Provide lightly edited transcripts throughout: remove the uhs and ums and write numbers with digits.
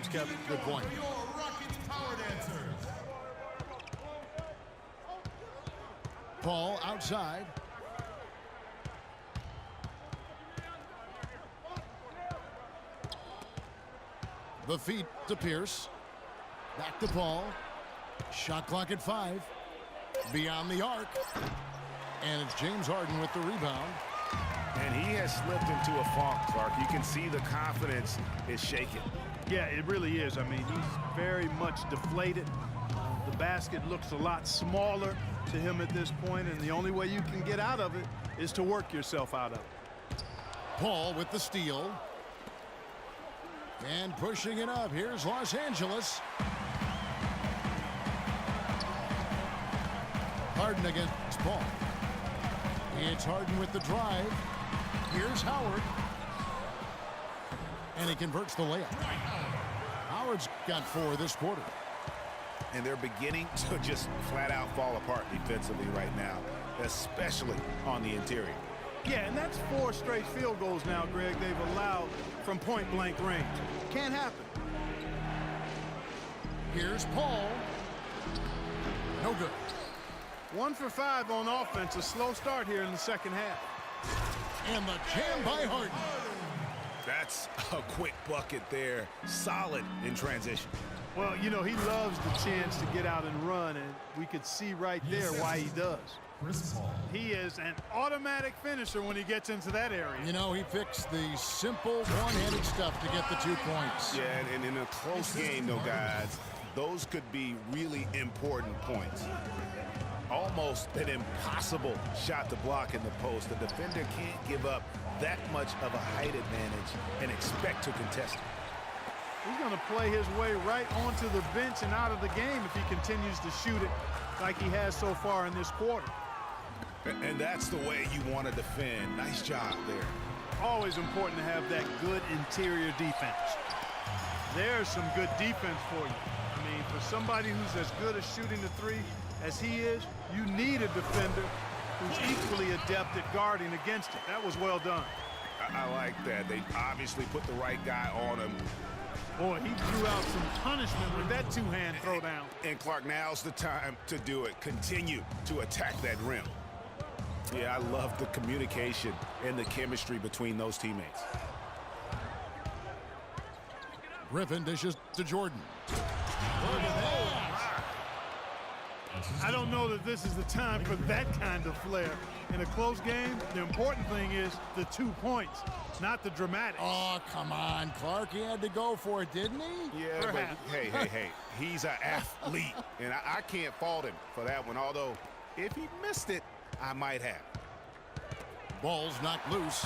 sometimes, Kevin. Good point. Ball outside. The feet to Pierce. Back to Paul. Shot clock at 5. Beyond the arc. And it's James Harden with the rebound. And he has slipped into a funk, Clark. You can see the confidence is shaken. Yeah, it really is. I mean, he's very much deflated. The basket looks a lot smaller to him at this point, and the only way you can get out of it is to work yourself out of it. Paul with the steal. And pushing it up. Here's Los Angeles. Harden against Paul. It's Harden with the drive. Here's Howard. And he converts the layup. Howard's got 4 this quarter. And they're beginning to just flat out fall apart defensively right now, especially on the interior. Yeah, and that's 4 straight field goals now, Greg, they've allowed from point-blank range. Can't happen. Here's Paul. No good. 1 for 5 on offense. A slow start here in the second half. And the jam by Harden. That's a quick bucket there. Solid in transition. Well, you know, he loves the chance to get out and run, and we could see right there why he does. He is an automatic finisher when he gets into that area. You know, he picks the simple one-handed stuff to get the 2 points. Yeah, and in a close game, though, guys, those could be really important points. Almost an impossible shot to block in the post. The defender can't give up that much of a height advantage and expect to contest it. He's going to play his way right onto the bench and out of the game if he continues to shoot it like he has so far in this quarter. And that's the way you want to defend. Nice job there. Always important to have that good interior defense. There's some good defense for you. I mean, for somebody who's as good at shooting the 3 as he is, you need a defender who's equally adept at guarding against it. That was well done. I like that. They obviously put the right guy on him. Boy, he threw out some punishment with that 2-hand throwdown. And Clark, now's the time to do it. Continue to attack that rim. Yeah, I love the communication and the chemistry between those teammates. Griffin dishes to Jordan. I don't know that this is the time for that kind of flair. In a close game, the important thing is the 2 points, not the dramatics. Oh, come on, Clark. He had to go for it, didn't he? Yeah, Perhaps. but hey. He's an athlete, and I can't fault him for that one, although if he missed it, I might have. Ball's knocked loose.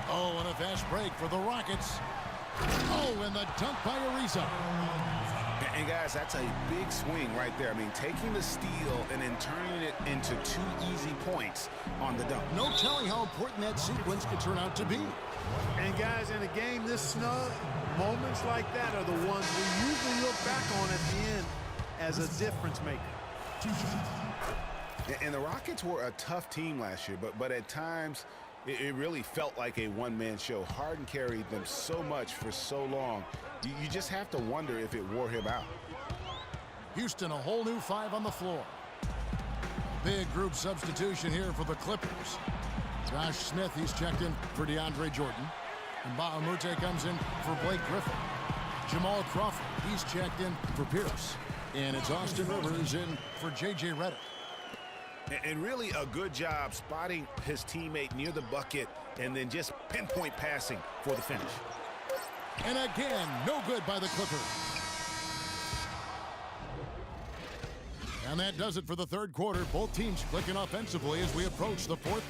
Oh, and a fast break for the Rockets. Oh, and the dunk by Ariza. And guys, that's a big swing right there. I mean, taking the steal and then turning it into 2 easy points on the dunk. No telling how important that sequence could turn out to be. And guys, in a game this snug, moments like that are the ones we usually look back on at the end as a difference maker. And the Rockets were a tough team last year, but at times it really felt like a one-man show. Harden carried them so much for so long. You just have to wonder if it wore him out. Houston, a whole new 5 on the floor. Big group substitution here for the Clippers. Josh Smith, he's checked in for DeAndre Jordan. And Bahamute comes in for Blake Griffin. Jamal Crawford, he's checked in for Pierce. And it's Austin Rivers in for J.J. Redick. And really a good job spotting his teammate near the bucket and then just pinpoint passing for the finish. And again, no good by the Clippers. And that does it for the third quarter. Both teams clicking offensively as we approach the fourth.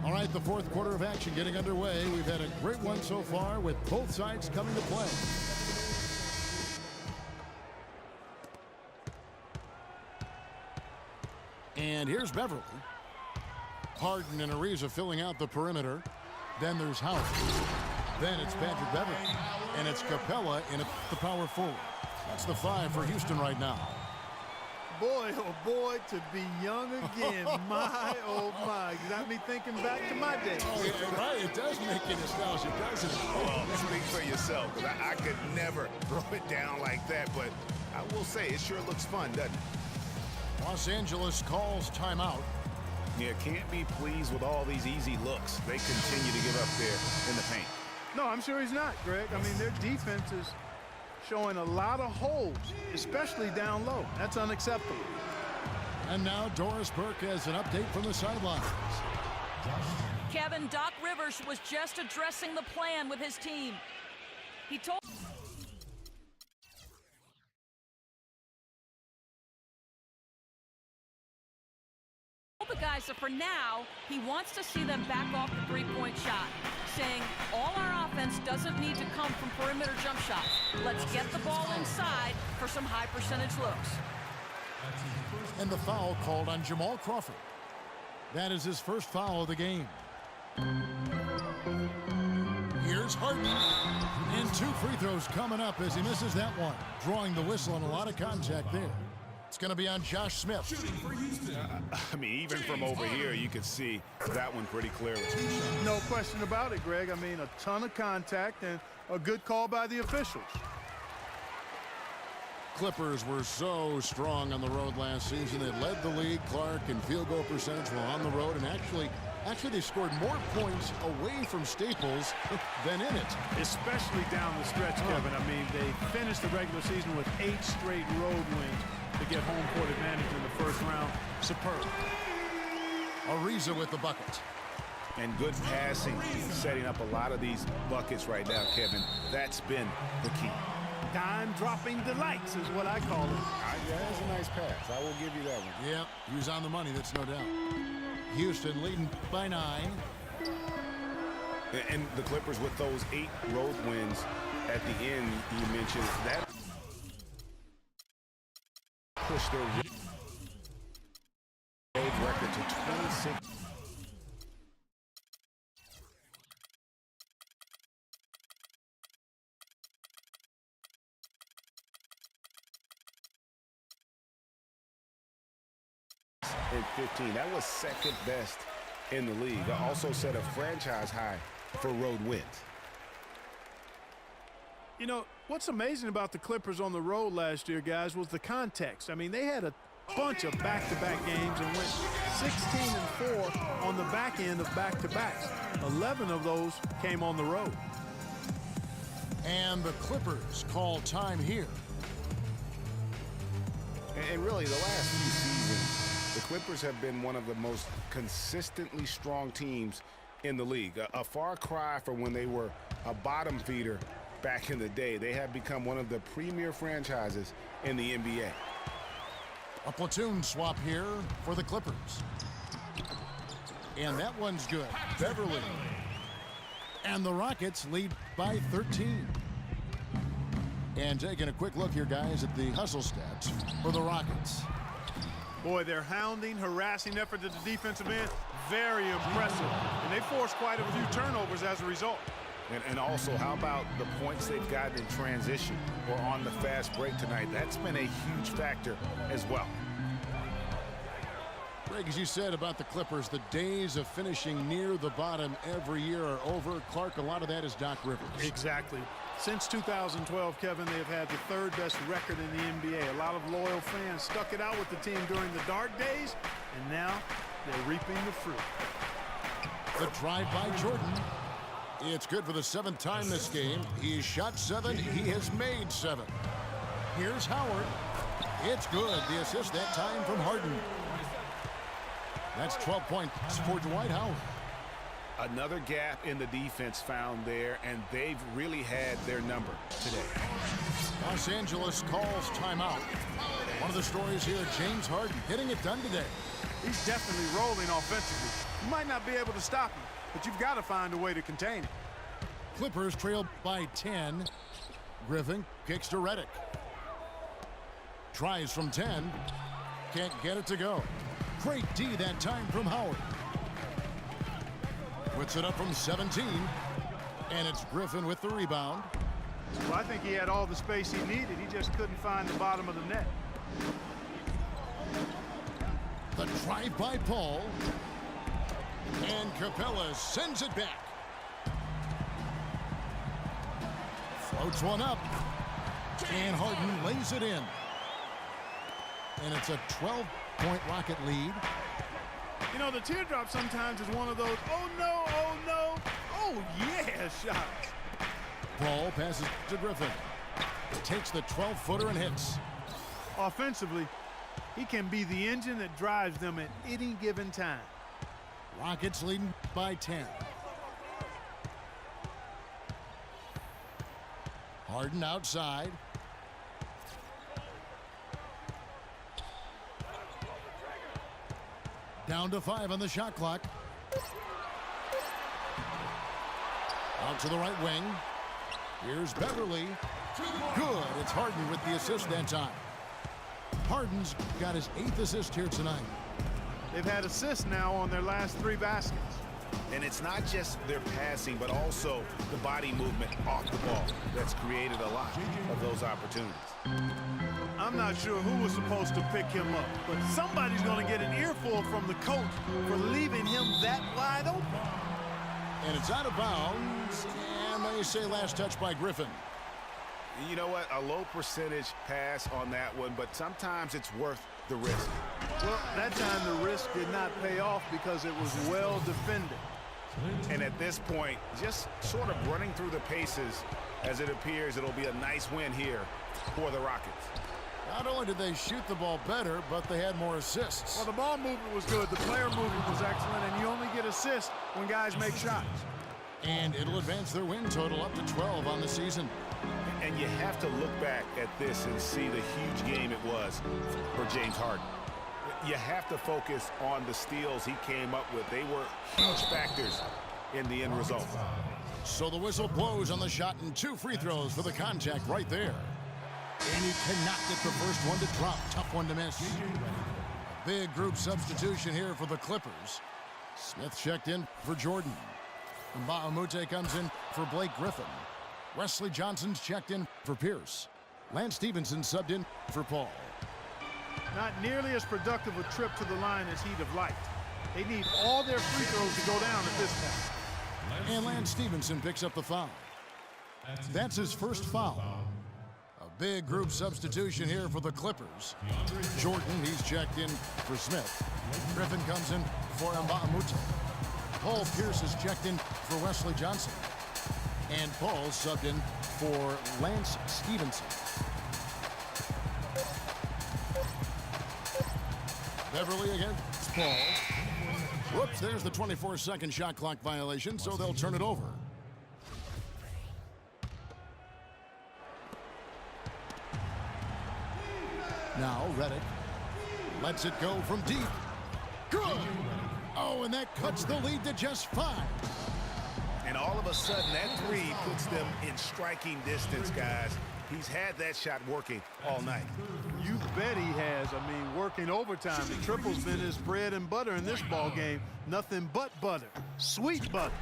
All right, the fourth quarter of action getting underway. We've had a great one so far with both sides coming to play. And here's Beverly. Harden and Ariza filling out the perimeter. Then there's Howard. Then it's Patrick Beverly. And it's Capella in at the power forward. That's the 5 for Houston right now. Boy, oh boy, to be young again. My, oh my. Got me thinking back to my days. Oh, yeah, right. It does make you nostalgic, doesn't it? Well, speak for yourself, because I could never throw it down like that, but I will say it sure looks fun, doesn't it? Los Angeles calls timeout. Yeah, can't be pleased with all these easy looks they continue to give up there in the paint. No, I'm sure he's not, Greg. I mean, their defense is showing a lot of holes, especially down low. That's unacceptable. And now Doris Burke has an update from the sidelines. Kevin, Doc Rivers was just addressing the plan with his team. He told the guys that for now, he wants to see them back off the three-point shot, saying all our offense doesn't need to come from perimeter jump shots. Let's get the ball inside for some high percentage looks. And the foul called on Jamal Crawford. That is his first foul of the game. Here's Harden. And 2 free throws coming up as he misses that one. Drawing the whistle and a lot of contact there. It's going to be on Josh Smith. I mean, even from over here, you could see that one pretty clearly. No question about it, Greg. I mean, a ton of contact and a good call by the officials. Clippers were so strong on the road last season. They led the league, Clark, in field goal percentage while on the road. And actually they scored more points away from Staples than in it. Especially down the stretch, Kevin. I mean, they finished the regular season with 8 straight road wins to get home court advantage in the first round. Superb. Ariza with the bucket. And good passing, setting up a lot of these buckets right now, Kevin. That's been the key. Time-dropping delights is what I call it. Yeah, that's a nice pass. I will give you that one. Yeah, he was on the money, that's no doubt. Houston leading by 9. And the Clippers with those 8 road wins at the end, you mentioned, that pushed their road record to 26. In 15. That was second best in the league. Also set a franchise high for road wins. You know, what's amazing about the Clippers on the road last year, guys, was the context. I mean, they had a bunch of back-to-back games and went 16-4 on the back end of back-to-backs. 11 of those came on the road. And the Clippers call time here. And really, the last few seasons, the Clippers have been one of the most consistently strong teams in the league. A far cry from when they were a bottom feeder back in the day. They have become one of the premier franchises in the NBA. A platoon swap here for the Clippers. And that one's good. Beverly. And the Rockets lead by 13. And taking a quick look here, guys, at the hustle stats for the Rockets. Boy, their hounding, harassing effort at the defensive end, very impressive. And they forced quite a few turnovers as a result. And also, how about the points they've gotten in transition or on the fast break tonight? That's been a huge factor as well. Greg, as you said about the Clippers, the days of finishing near the bottom every year are over. Clark, a lot of that is Doc Rivers. Exactly. Since 2012, Kevin, they have had the 3rd best record in the NBA. A lot of loyal fans stuck it out with the team during the dark days, and now they're reaping the fruit. The drive by Jordan. It's good for the 7th time this game. He's shot 7. He has made 7. Here's Howard. It's good. The assist that time from Harden. That's 12 points for Dwight Howard. Another gap in the defense found there, and they've really had their number today. Los Angeles calls timeout. One of the stories here, James Harden getting it done today. He's definitely rolling offensively. You might not be able to stop him, but you've got to find a way to contain him. Clippers trail by 10. Griffin kicks to Redick. Tries from 10. Can't get it to go. Great D that time from Howard. Puts it up from 17. And it's Griffin with the rebound. Well, I think he had all the space he needed. He just couldn't find the bottom of the net. The drive by Paul. And Capella sends it back. Floats one up. And Harden lays it in. And it's a 12-point Rocket lead. You know, the teardrop sometimes is one of those, oh no, oh yeah shots. Paul passes to Griffin. Takes the 12-footer and hits. Offensively, he can be the engine that drives them at any given time. Rockets leading by 10. Harden outside. Down to 5 on the shot clock. Out to the right wing. Here's Beverly. Good. It's Harden with the assist that time. Harden's got his 8th assist here tonight. They've had assists now on their last 3 baskets. And it's not just their passing, but also the body movement off the ball that's created a lot of those opportunities. I'm not sure who was supposed to pick him up, but somebody's going to get an earful from the coach for leaving him that wide open. And it's out of bounds, and they say last touch by Griffin. You know what? A low percentage pass on that one, but sometimes it's worth the risk. Well, that time the risk did not pay off because it was well defended. And at this point, just sort of running through the paces, as it appears it'll be a nice win here for the Rockets. Not only did they shoot the ball better, but they had more assists. Well, the ball movement was good. The player movement was excellent, and you only get assists when guys make shots. And it'll advance their win total up to 12 on the season. And you have to look back at this and see the huge game it was for James Harden. You have to focus on the steals he came up with. They were huge factors in the end result. So the whistle blows on the shot and 2 free throws for the contact right there. And he cannot get the first one to drop. Tough one to miss. A big group substitution here for the Clippers. Smith checked in for Jordan. And Mbah-a-Moute comes in for Blake Griffin. Wesley Johnson's checked in for Pierce. Lance Stevenson subbed in for Paul. Not nearly as productive a trip to the line as he'd have liked. They need all their free throws to go down at this point. And Lance Stevenson picks up the foul. That's his first foul. A big group substitution here for the Clippers. Jordan, he's checked in for Smith. Griffin comes in for Mbah-a-Moute. Paul Pierce is checked in for Wesley Johnson. And Paul subbed in for Lance Stevenson. Beverly against Paul. Whoops, there's the 24-second shot clock violation, so they'll turn it over. Now Reddick lets it go from deep. Good! Oh, and that cuts the lead to just 5. And all of a sudden, that 3 puts them in striking distance, guys. He's had that shot working all night. You bet he has. I mean, working overtime. The triple's been his bread and butter in this ball game. Nothing but butter. Sweet butter.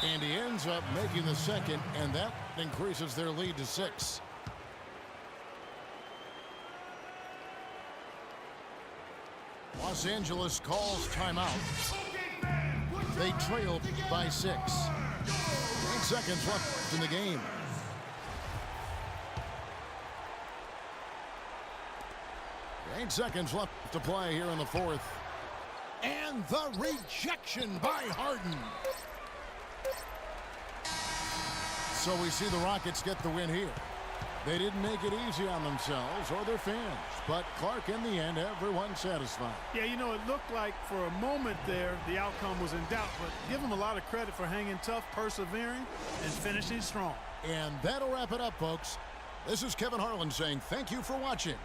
And he ends up making the second, and that increases their lead to 6. Los Angeles calls timeout. They trail by 6. 8 seconds left in the game. Eight seconds left to play here in the 4th. And the rejection by Harden. So we see the Rockets get the win here. They didn't make it easy on themselves or their fans, but Clark, in the end, everyone satisfied. Yeah, you know, it looked like for a moment there the outcome was in doubt, but give them a lot of credit for hanging tough, persevering, and finishing strong. And that'll wrap it up, folks. This is Kevin Harlan saying thank you for watching.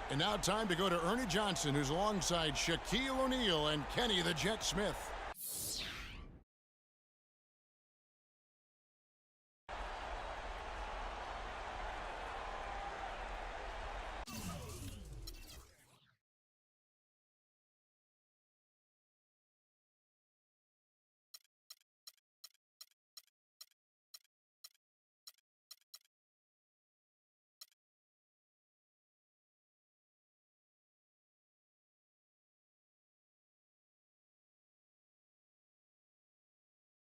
And now time to go to Ernie Johnson, who's alongside Shaquille O'Neal and Kenny the Jet Smith.